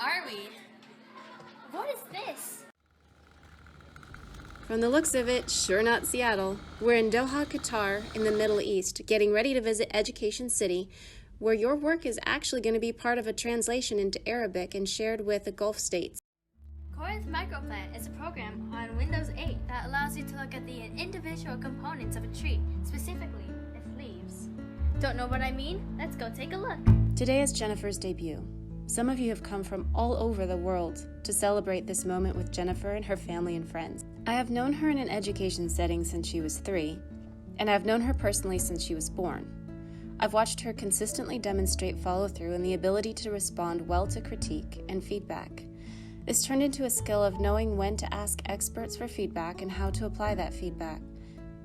are we? What is this? From the looks of it, sure not Seattle. We're in Doha, Qatar, in the Middle East, getting ready to visit Education City, where your work is actually going to be part of a translation into Arabic and shared with the Gulf states. Corinth Microplant is a program on Windows 8 that allows you to look at the individual components of a tree, specifically its leaves. Don't know what I mean? Let's go take a look. Today is Jennifer's debut. Some of you have come from all over the world to celebrate this moment with Jennifer and her family and friends. I have known her in an education setting since she was 3, and I've known her personally since she was born. I've watched her consistently demonstrate follow-through and the ability to respond well to critique and feedback. This turned into a skill of knowing when to ask experts for feedback and how to apply that feedback,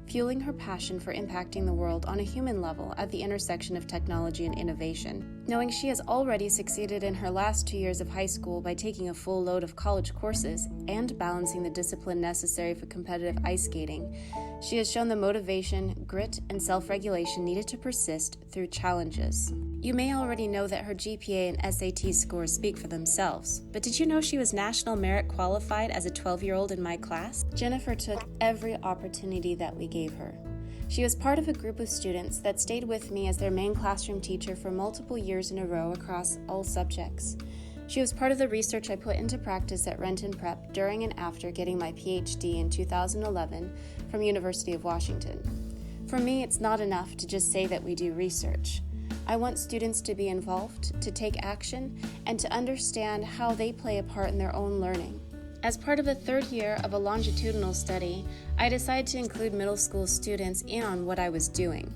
fueling her passion for impacting the world on a human level at the intersection of technology and innovation. Knowing she has already succeeded in her last 2 years of high school by taking a full load of college courses and balancing the discipline necessary for competitive ice skating, she has shown the motivation, grit, and self-regulation needed to persist through challenges. You may already know that her GPA and SAT scores speak for themselves, but did you know she was National Merit Qualified as a 12-year-old in my class? Jennifer took every opportunity that we gave her. She was part of a group of students that stayed with me as their main classroom teacher for multiple years in a row across all subjects. She was part of the research I put into practice at Renton Prep during and after getting my PhD in 2011 from University of Washington. For me, it's not enough to just say that we do research. I want students to be involved, to take action, and to understand how they play a part in their own learning. As part of the 3rd year of a longitudinal study, I decided to include middle school students in on what I was doing.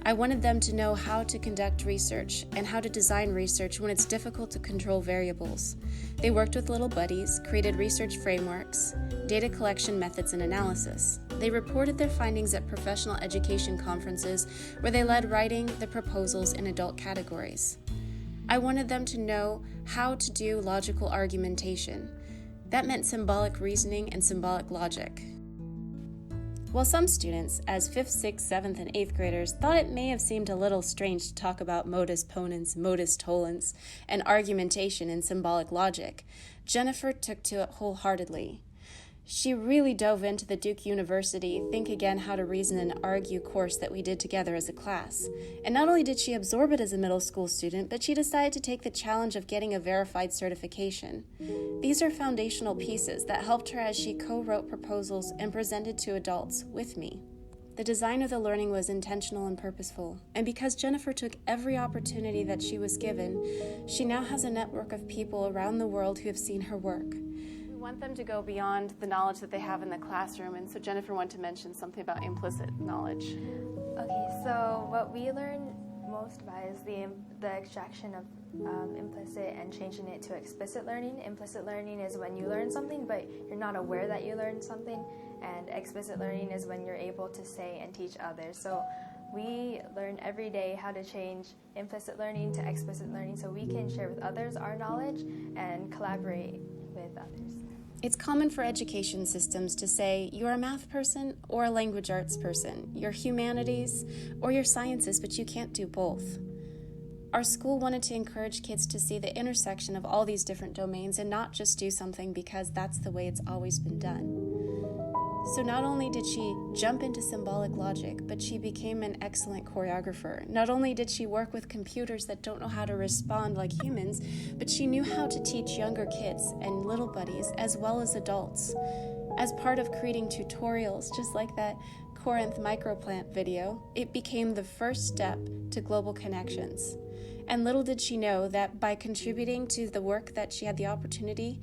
I wanted them to know how to conduct research and how to design research when it's difficult to control variables. They worked with little buddies, created research frameworks, data collection methods, and analysis. They reported their findings at professional education conferences where they led writing the proposals in adult categories. I wanted them to know how to do logical argumentation. That meant symbolic reasoning and symbolic logic. While some students, as 5th, 6th, 7th, and 8th graders, thought it may have seemed a little strange to talk about modus ponens, modus tollens, and argumentation in symbolic logic, Jennifer took to it wholeheartedly. She really dove into the Duke University Think Again How to Reason and Argue course that we did together as a class. And not only did she absorb it as a middle school student, but she decided to take the challenge of getting a verified certification. These are foundational pieces that helped her as she co-wrote proposals and presented to adults with me. The design of the learning was intentional and purposeful, and because Jennifer took every opportunity that she was given, she now has a network of people around the world who have seen her work. We want them to go beyond the knowledge that they have in the classroom, and so Jennifer wanted to mention something about implicit knowledge. Okay, so what we learn most about is the extraction of implicit and changing it to explicit learning. Implicit learning is when you learn something, but you're not aware that you learned something, and explicit learning is when you're able to say and teach others. So we learn every day how to change implicit learning to explicit learning so we can share with others our knowledge and collaborate with others. It's common for education systems to say you're a math person or a language arts person, you're humanities or you're sciences, but you can't do both. Our school wanted to encourage kids to see the intersection of all these different domains and not just do something because that's the way it's always been done. So not only did she jump into symbolic logic, but she became an excellent choreographer. Not only did she work with computers that don't know how to respond like humans, but she knew how to teach younger kids and little buddies as well as adults. As part of creating tutorials, just like that Corinth Microplant video, it became the first step to global connections. And little did she know that by contributing to the work that she had the opportunity,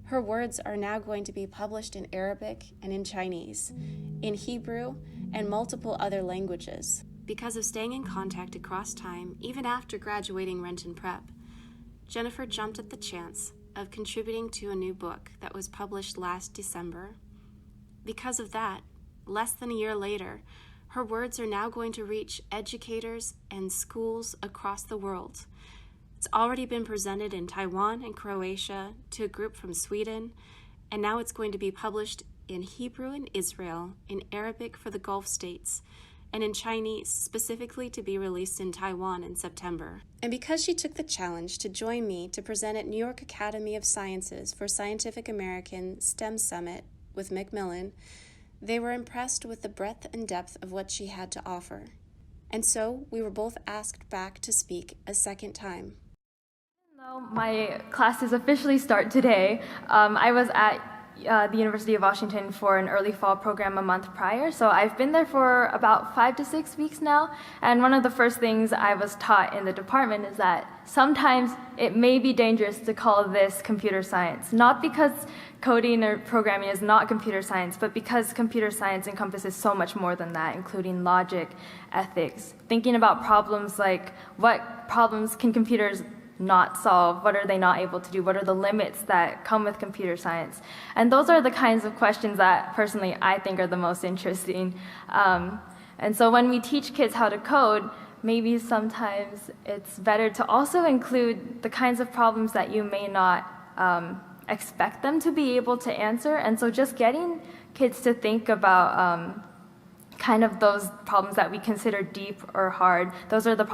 her words are now going to be published in Arabic and in Chinese, in Hebrew, and multiple other languages. Because of staying in contact across time, even after graduating Renton Prep, Jennifer jumped at the chance of contributing to a new book that was published last December. Because of that, less than a year later, her words are now going to reach educators and schools across the world. It's already been presented in Taiwan and Croatia to a group from Sweden, and now it's going to be published in Hebrew in Israel, in Arabic for the Gulf states, and in Chinese, specifically to be released in Taiwan in September. And because she took the challenge to join me to present at New York Academy of Sciences for Scientific American STEM Summit with Macmillan, they were impressed with the breadth and depth of what she had to offer. And so we were both asked back to speak a second time. My classes officially start today. I was at the University of Washington for an early fall program a month prior, so I've been there for about 5 to 6 weeks now, and one of the first things I was taught in the department is that sometimes it may be dangerous to call this computer science, not because coding or programming is not computer science, but because computer science encompasses so much more than that, including logic, ethics, thinking about problems like what problems can computers not solve, what are they not able to do, what are the limits that come with computer science. And those are the kinds of questions that personally I think are the most interesting. And so when we teach kids how to code, maybe sometimes it's better to also include the kinds of problems that you may not expect them to be able to answer. And so just getting kids to think about kind of those problems that we consider deep or hard, those are the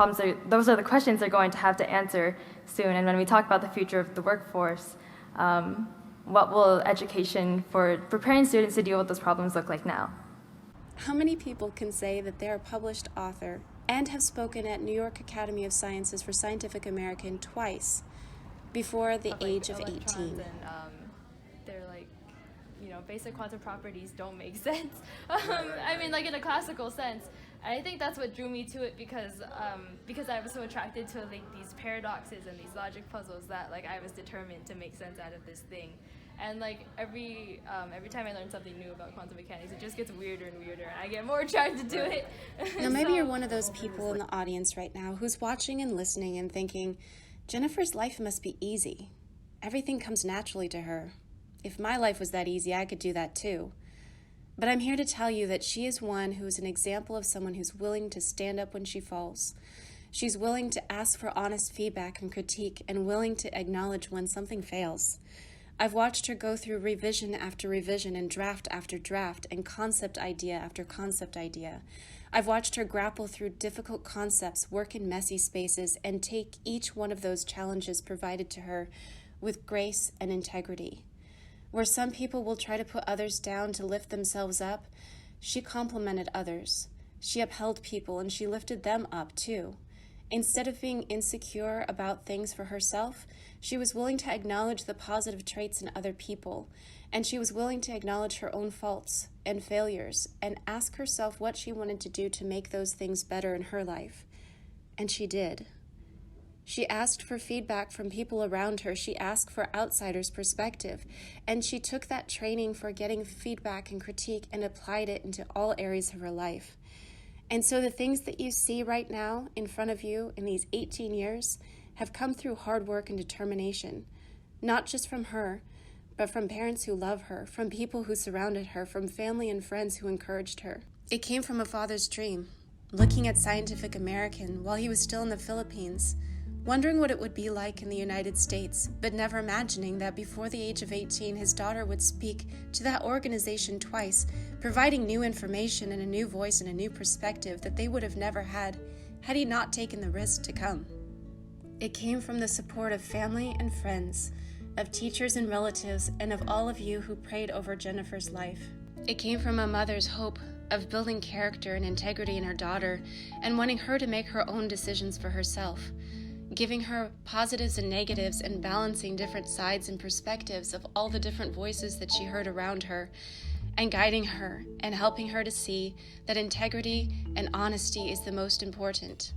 questions they're going to have to answer soon. And when we talk about the future of the workforce, what will education for preparing students to deal with those problems look like now? How many people can say that they're a published author and have spoken at New York Academy of Sciences for Scientific American twice before the age of 18? And, they're like, basic quantum properties don't make sense. I mean, like in a classical sense. And I think that's what drew me to it because I was so attracted to like these paradoxes and these logic puzzles that like I was determined to make sense out of this thing. And like every time I learn something new about quantum mechanics, it just gets weirder and weirder, and I get more attracted to it. Now maybe you're one of those people in the audience right now who's watching and listening and thinking, Jennifer's life must be easy. Everything comes naturally to her. If my life was that easy, I could do that too. But I'm here to tell you that she is one who is an example of someone who's willing to stand up when she falls. She's willing to ask for honest feedback and critique and willing to acknowledge when something fails. I've watched her go through revision after revision and draft after draft and concept idea after concept idea. I've watched her grapple through difficult concepts, work in messy spaces, and take each one of those challenges provided to her with grace and integrity. Where some people will try to put others down to lift themselves up, she complimented others. She upheld people and she lifted them up too. Instead of being insecure about things for herself, she was willing to acknowledge the positive traits in other people, and she was willing to acknowledge her own faults and failures and ask herself what she wanted to do to make those things better in her life. And she did. She asked for feedback from people around her. She asked for outsiders' perspective. And she took that training for getting feedback and critique and applied it into all areas of her life. And so the things that you see right now in front of you in these 18 years have come through hard work and determination, not just from her, but from parents who love her, from people who surrounded her, from family and friends who encouraged her. It came from a father's dream, looking at Scientific American while he was still in the Philippines, wondering what it would be like in the United States, but never imagining that before the age of 18, his daughter would speak to that organization twice, providing new information and a new voice and a new perspective that they would have never had he not taken the risk to come. It came from the support of family and friends, of teachers and relatives, and of all of you who prayed over Jennifer's life. It came from a mother's hope of building character and integrity in her daughter and wanting her to make her own decisions for herself, giving her positives and negatives and balancing different sides and perspectives of all the different voices that she heard around her, and guiding her and helping her to see that integrity and honesty is the most important,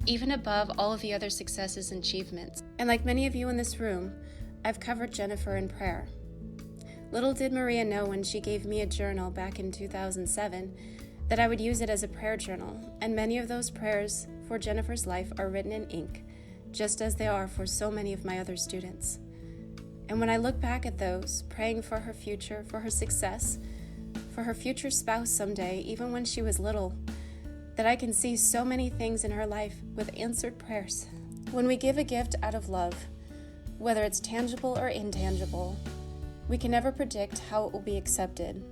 even above all of the other successes and achievements. And like many of you in this room, I've covered Jennifer in prayer. Little did Maria know when she gave me a journal back in 2007 that I would use it as a prayer journal, and many of those prayers for Jennifer's life are written in ink, just as they are for so many of my other students. And when I look back at those, praying for her future, for her success, for her future spouse someday, even when she was little, that I can see so many things in her life with answered prayers. When we give a gift out of love, whether it's tangible or intangible, we can never predict how it will be accepted.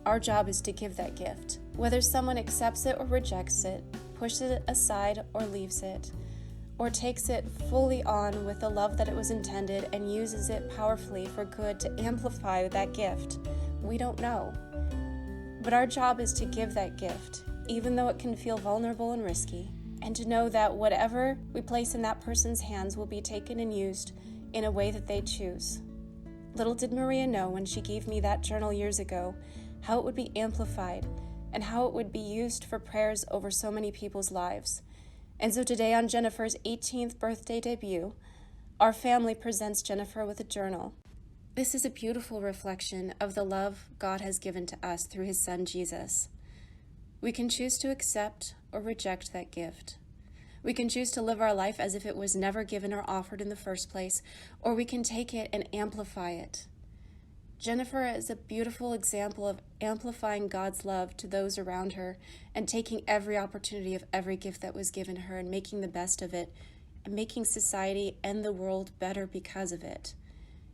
Our job is to give that gift. Whether someone accepts it or rejects it, pushes it aside or leaves it, or takes it fully on with the love that it was intended and uses it powerfully for good to amplify that gift, we don't know. But our job is to give that gift, even though it can feel vulnerable and risky, and to know that whatever we place in that person's hands will be taken and used in a way that they choose. Little did Maria know when she gave me that journal years ago how it would be amplified and how it would be used for prayers over so many people's lives. And so today, on Jennifer's 18th birthday debut, our family presents Jennifer with a journal. This is a beautiful reflection of the love God has given to us through his son Jesus. We can choose to accept or reject that gift. We can choose to live our life as if it was never given or offered in the first place, or we can take it and amplify it. Jennifer is a beautiful example of amplifying God's love to those around her and taking every opportunity of every gift that was given her and making the best of it and making society and the world better because of it.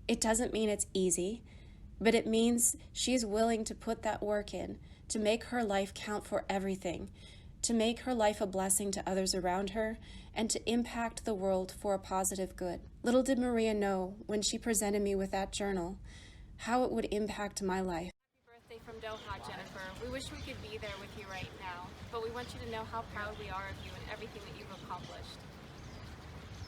It doesn't mean it's easy, but it means she's willing to put that work in, to make her life count for everything, to make her life a blessing to others around her, and to impact the world for a positive good. Little did Maria know when she presented me with that journal how it would impact my life. Happy birthday from Doha, Jennifer. We wish we could be there with you right now, but we want you to know how proud we are of you and everything that you've accomplished.